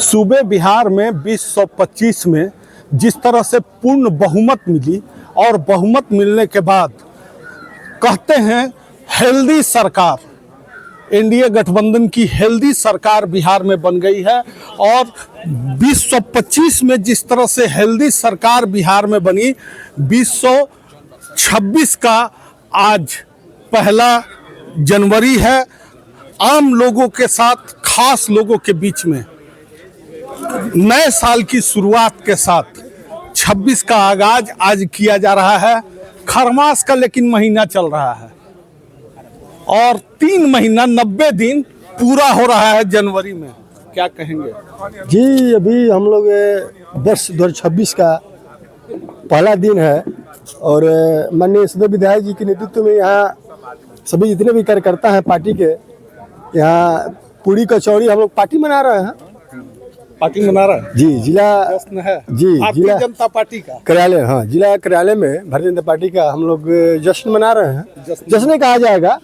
सूबे बिहार में 2025 में जिस तरह से पूर्ण बहुमत मिली और बहुमत मिलने के बाद कहते हैं हेल्दी सरकार, एनडीए गठबंधन की हेल्दी सरकार बिहार में बन गई है। और 2025 में जिस तरह से हेल्दी सरकार बिहार में बनी, 2026 का आज 1 जनवरी है। आम लोगों के साथ, खास लोगों के बीच में नए साल की शुरुआत के साथ 26 का आगाज आज किया जा रहा है। खरमास का लेकिन महीना चल रहा है और 3 महीना 90 दिन पूरा हो रहा है जनवरी में। क्या कहेंगे जी? अभी हम लोग वर्ष 2026 का पहला दिन है और माननीय सदर विधायक जी के नेतृत्व में यहाँ सभी जितने भी कार्यकर्ता हैं पार्टी के, यहाँ पूरी कचौड़ी हम लोग पार्टी मना रहे हैं। पार्टी मना रहा है जी, जिला है जी, भारतीय जनता पार्टी का कार्यालय, हाँ जिला कार्यालय में भारतीय जनता पार्टी का हम लोग जश्न मना रहे हैं। जश्न कहा जाएगा,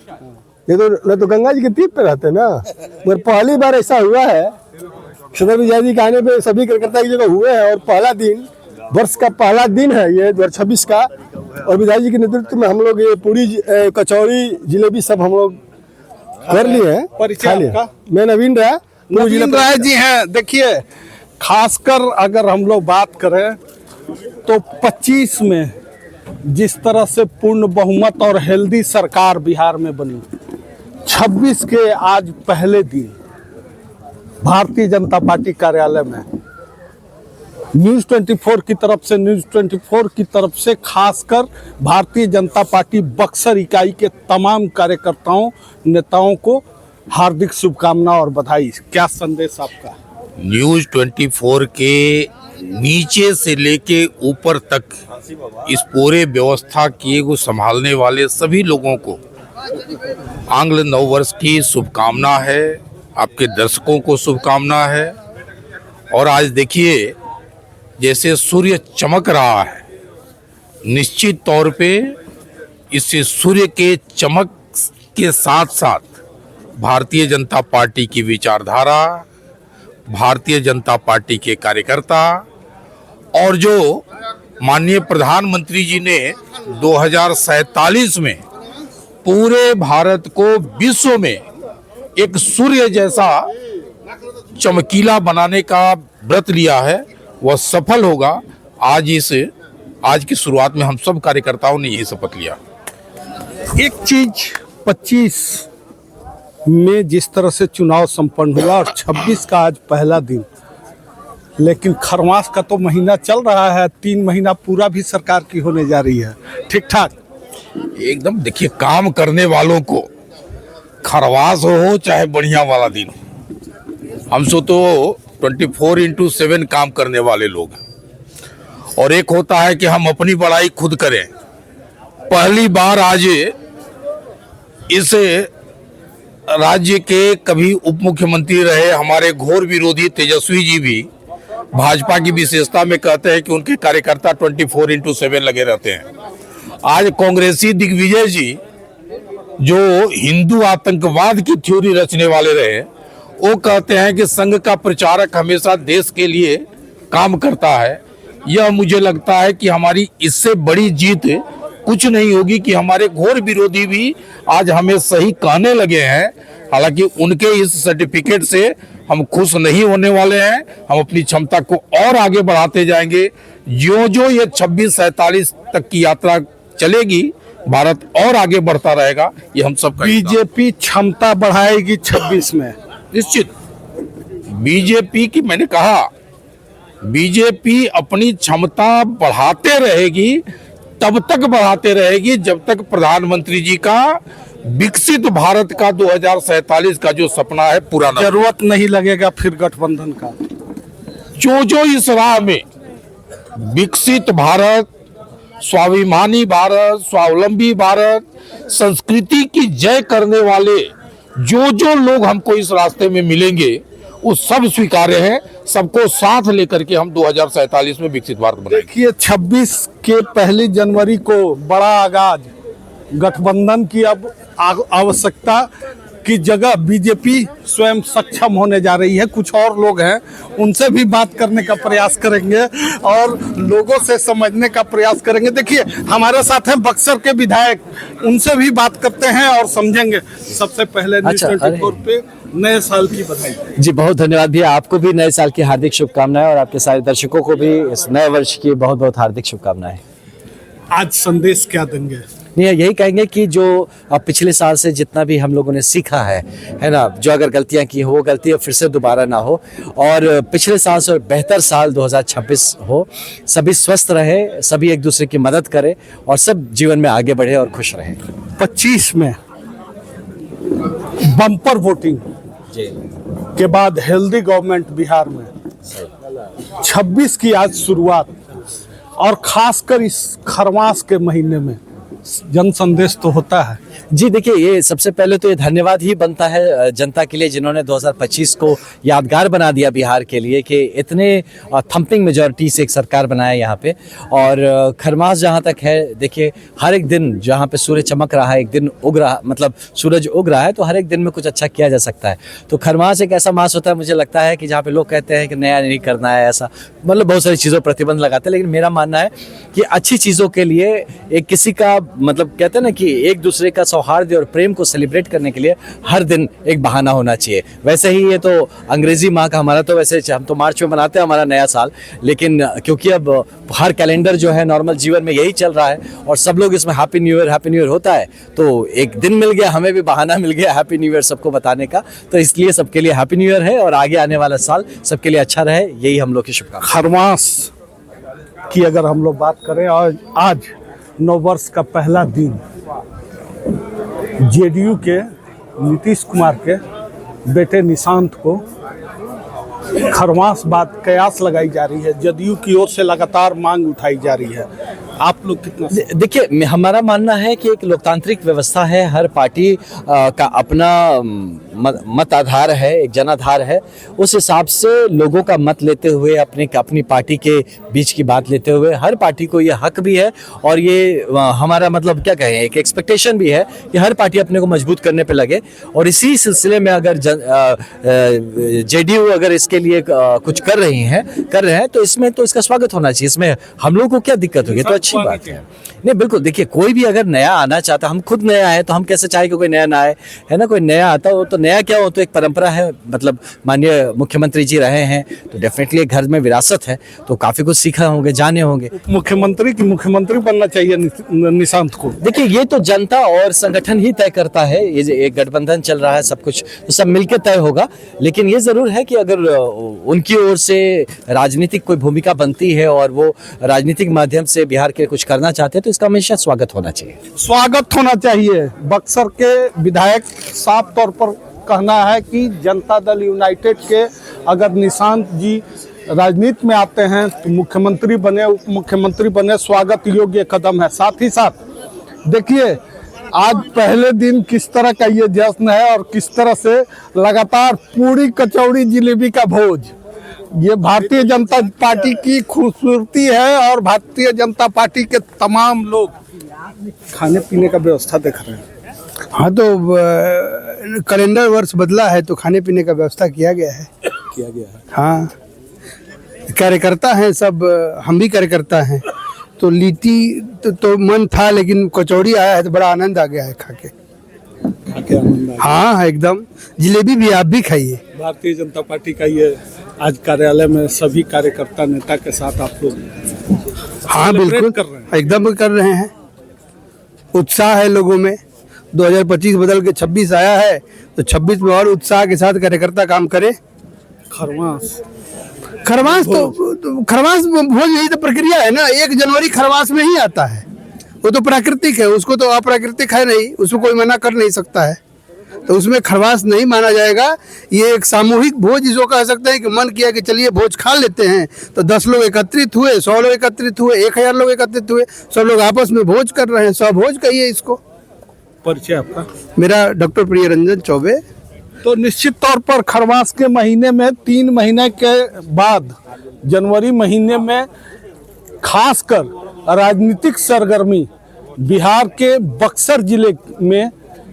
ये तो गंगा जी के तीर्थ पे रहते हैं ना। मगर पहली बार ऐसा हुआ है, सदर विधायक जी के आने पे सभी कार्यकर्ता की जगह हुए हैं और पहला दिन, वर्ष का पहला दिन है ये 2026 का। और विधायक जी के नेतृत्व में हम लोग ये पूरी कचौड़ी जिलेबी सब हम लोग कर लिए हैं। परिचय आपका? मैं नवीन राय जी हैं। देखिए, खासकर अगर हम लोग बात करें तो 25 में जिस तरह से पूर्ण बहुमत और हेल्दी सरकार बिहार में बनी, 26 के आज पहले दिन भारतीय जनता पार्टी कार्यालय में न्यूज़ 24 की तरफ से खासकर भारतीय जनता पार्टी बक्सर इकाई के तमाम कार्यकर्ताओं, नेताओं को हार्दिक शुभकामना और बधाई। क्या संदेश आपका? न्यूज़ 24 के नीचे से लेके ऊपर तक इस पूरे व्यवस्था को संभालने वाले सभी लोगों को आंग्ल नववर्ष की शुभकामना है। आपके दर्शकों को शुभकामना है। और आज देखिए, जैसे सूर्य चमक रहा है, निश्चित तौर पे इससे सूर्य के चमक के साथ साथ भारतीय जनता पार्टी की विचारधारा, भारतीय जनता पार्टी के कार्यकर्ता और जो माननीय प्रधानमंत्री जी ने 2047 में पूरे भारत को विश्व में एक सूर्य जैसा चमकीला बनाने का व्रत लिया है, वह सफल होगा। आज की शुरुआत में हम सब कार्यकर्ताओं ने यही शपथ लिया। एक चीज 25 में जिस तरह से चुनाव संपन्न हुआ और 26 का आज पहला दिन, लेकिन खरमास का तो महीना चल रहा है, 3 महीना पूरा भी सरकार की होने जा रही है। ठीक ठाक एकदम। देखिए, काम करने वालों को खरवास हो चाहे बढ़िया वाला दिन हो, हमसे तो 24/7 काम करने वाले लोग हैं। और एक होता है कि हम अपनी बड़ाई खुद करें। पहली बार आज इस राज्य के कभी उप मुख्यमंत्री रहे हमारे घोर विरोधी तेजस्वी जी भी भाजपा की विशेषता में कहते हैं कि उनके कार्यकर्ता 24/7 लगे रहते हैं। आज कांग्रेसी दिग्विजय जी, जो हिंदू आतंकवाद की थ्योरी रचने वाले रहे, वो कहते हैं कि संघ का प्रचारक हमेशा देश के लिए काम करता है। यह मुझे लगता है कि हमारी इससे बड़ी जीत कुछ नहीं होगी कि हमारे घोर विरोधी भी आज हमें सही कहने लगे हैं। हालांकि उनके इस सर्टिफिकेट से हम खुश नहीं होने वाले हैं। हम अपनी क्षमता को और आगे बढ़ाते जाएंगे। जो ये 26-47 तक की यात्रा चलेगी, भारत और आगे बढ़ता रहेगा। ये हम सब बीजेपी क्षमता बढ़ाएगी 26 में निश्चित। बीजेपी की, मैंने कहा, बीजेपी अपनी क्षमता बढ़ाते रहेगी, तब तक बढ़ाते रहेगी जब तक प्रधानमंत्री जी का विकसित भारत का 2047 का जो सपना है पूरा ना। जरूरत नहीं लगेगा फिर गठबंधन का। जो इस राह में विकसित भारत, स्वाभिमानी भारत, स्वावलंबी भारत, संस्कृति की जय करने वाले जो लोग हमको इस रास्ते में मिलेंगे, वो सब स्वीकार्य हैं। सबको साथ लेकर के हम 2047 में विकसित भारत बनाएंगे। देखिए, 26 के 1 जनवरी को बड़ा आगाज, गठबंधन की अब आवश्यकता की जगह बीजेपी स्वयं सक्षम होने जा रही है। कुछ और लोग हैं, उनसे भी बात करने का प्रयास करेंगे और लोगों से समझने का प्रयास करेंगे। देखिए हमारे साथ हैं बक्सर के विधायक, उनसे भी बात करते हैं और समझेंगे। सबसे पहले न्यूज़ 24 पे नए साल की बधाई। जी बहुत धन्यवाद भैया, आपको भी नए साल की हार्दिक शुभकामनाएं और आपके सारे दर्शकों को भी इस नए वर्ष की बहुत बहुत हार्दिक शुभकामनाएं। आज संदेश क्या देंगे? नहीं, यही कहेंगे कि जो अब पिछले साल से जितना भी हम लोगों ने सीखा है ना, जो अगर गलतियां की हो वो गलतियां फिर से दोबारा ना हो और पिछले साल से बेहतर साल 2026 हो। सभी स्वस्थ रहे, सभी एक दूसरे की मदद करें और सब जीवन में आगे बढ़े और खुश रहे। 25 में बम्पर वोटिंग के बाद हेल्दी गवर्नमेंट बिहार में, 26 की आज शुरुआत और खासकर इस खरमास के महीने में जन संदेश तो होता है। जी देखिए, ये सबसे पहले तो ये धन्यवाद ही बनता है जनता के लिए जिन्होंने 2025 को यादगार बना दिया बिहार के लिए कि इतने थम्पिंग मेजॉरिटी से एक सरकार बनाया यहाँ पे। और खरमास जहाँ तक है, देखिए हर एक दिन जहाँ पे सूर्य चमक रहा है, एक दिन उग रहा, मतलब सूरज उग रहा है, तो हर एक दिन में कुछ अच्छा किया जा सकता है। तो खरमास एक ऐसा मास होता है, मुझे लगता है कि जहाँ पे लोग कहते हैं कि नया नहीं करना है, ऐसा मतलब बहुत सारी चीज़ों पर प्रतिबंध लगाते हैं, लेकिन मेरा मानना है कि अच्छी चीज़ों के लिए एक किसी का मतलब कहते हैं ना कि एक दूसरे का सौहार्द और प्रेम को सेलिब्रेट करने के लिए हर दिन एक बहाना होना चाहिए। वैसे ही ये तो अंग्रेजी माह का, हमारा तो वैसे हम तो मार्च में मनाते हैं हमारा नया साल, लेकिन क्योंकि अब हर कैलेंडर जो है नॉर्मल जीवन में यही चल रहा है और सब लोग इसमें हैप्पी न्यू ईयर होता है, तो एक दिन मिल गया, हमें भी बहाना मिल गया हैप्पी न्यू ईयर सबको बताने का। तो इसलिए सबके लिए हैप्पी न्यू ईयर है और आगे आने वाला साल सबके लिए अच्छा रहे, यही हम लोग की शुभकामनाएं। खरमास की अगर हम लोग बात करें और आज नव वर्ष का पहला दिन जेडीयू के नीतीश कुमार के बेटे निशांत को खरमास बात कयास लगाई जा रही है, जदयू की ओर से लगातार मांग उठाई जा रही है। आप लोग कितना? देखिए हमारा मानना है कि एक लोकतांत्रिक व्यवस्था है, हर पार्टी का अपना मत आधार है, एक जनाधार है, उस हिसाब से लोगों का मत लेते हुए अपनी पार्टी के बीच की बात लेते हुए हर पार्टी को ये हक भी है और ये हमारा मतलब क्या कहें, एक एक्सपेक्टेशन भी है कि हर पार्टी अपने को मजबूत करने पे लगे। और इसी सिलसिले में अगर जेडीयू अगर इसके लिए कुछ कर रहे हैं तो इसमें तो इसका स्वागत होना चाहिए। इसमें हम लोग को क्या दिक्कत होगी, तो अच्छी बात है। नहीं बिल्कुल, देखिए कोई भी अगर नया आना चाहता है, हम खुद नया है तो हम कैसे चाहे कि कोई नया ना आए, है ना। कोई नया आता हो तो नया क्या हो, तो एक परंपरा है, मतलब माननीय मुख्यमंत्री जी रहे हैं तो डेफिनेटली घर में विरासत है, तो काफी कुछ सीखा होंगे, जाने होंगे। मुख्यमंत्री बनना चाहिए निशांत को। देखिए ये तो जनता और संगठन ही तय करता है, ये जो एक गठबंधन चल रहा है, सब कुछ तो सब मिलकर तय होगा। लेकिन ये जरूर है कि अगर उनकी ओर से राजनीतिक कोई भूमिका बनती है और वो राजनीतिक माध्यम से बिहार के कुछ करना चाहते हैं तो इसका हमेशा स्वागत होना चाहिए। बक्सर के विधायक साफ तौर पर कहना है कि जनता दल यूनाइटेड के अगर निशांत जी राजनीति में आते हैं तो मुख्यमंत्री बने, उप मुख्यमंत्री बने, स्वागत योग्य कदम है। साथ ही साथ देखिए आज पहले दिन किस तरह का ये जश्न है और किस तरह से लगातार पूरी कचौड़ी जिलेबी का भोज, ये भारतीय जनता पार्टी की खूबसूरती है और भारतीय जनता पार्टी के तमाम लोग खाने पीने का व्यवस्था देख रहे हैं। हाँ, तो कैलेंडर वर्ष बदला है तो खाने पीने का व्यवस्था किया गया है। हाँ, कार्यकर्ता हैं सब, हम भी कार्यकर्ता हैं, तो लिट्टी तो मन था लेकिन कचौड़ी आया है तो बड़ा आनंद आ गया है खा के। हाँ एकदम, जिलेबी भी आप भी खाइए। भारतीय जनता पार्टी का ये आज कार्यालय में सभी कार्यकर्ता नेता के साथ आप लोग हाँ बिल्कुल कर रहे हैं। एकदम कर रहे हैं, उत्साह है लोगों में। 2025 बदल के 26 आया है तो 26 में और उत्साह के साथ कार्यकर्ता काम करे। खरमास भोज यही तो प्रक्रिया है ना। 1 जनवरी खरमास में ही आता है, वो तो प्राकृतिक है, उसको तो अप्राकृतिक है नहीं, उसको कोई मना कर नहीं सकता है, तो उसमें खरमास नहीं माना जाएगा। ये एक सामूहिक भोज जिसको कह सकते हैं कि मन किया कि चलिए भोज खा लेते हैं, तो 10 लोग एकत्रित हुए, 100 लोग एकत्रित हुए, 1000 लोग एकत्रित हुए, सब लोग आपस में भोज कर रहे हैं, स्वभोज कहिए इसको। परिचय आपका? मेरा डॉक्टर प्रियरंजन चौबे। तो निश्चित तौर पर खरमास के महीने में 3 महीने के बाद जनवरी महीने में खासकर राजनीतिक सरगर्मी बिहार के बक्सर जिले में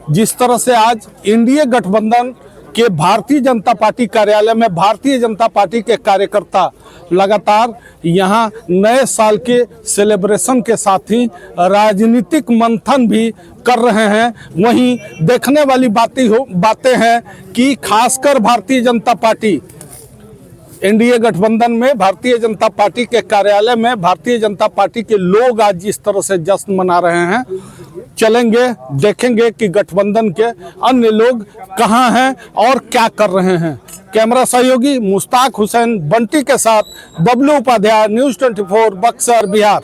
जिस तरह से आज एनडीए गठबंधन के भारतीय जनता पार्टी कार्यालय में भारतीय जनता पार्टी के कार्यकर्ता लगातार यहाँ नए साल के सेलिब्रेशन के साथ ही राजनीतिक मंथन भी कर रहे हैं, वहीं देखने वाली बातें हैं कि खासकर भारतीय जनता पार्टी एनडीए गठबंधन में भारतीय जनता पार्टी के कार्यालय में भारतीय जनता पार्टी के लोग आज जिस तरह से जश्न मना रहे हैं, चलेंगे देखेंगे कि गठबंधन के अन्य लोग कहां हैं और क्या कर रहे हैं। कैमरा सहयोगी मुश्ताक हुसैन बंटी के साथ बबलू उपाध्याय, न्यूज़ 24 बक्सर बिहार।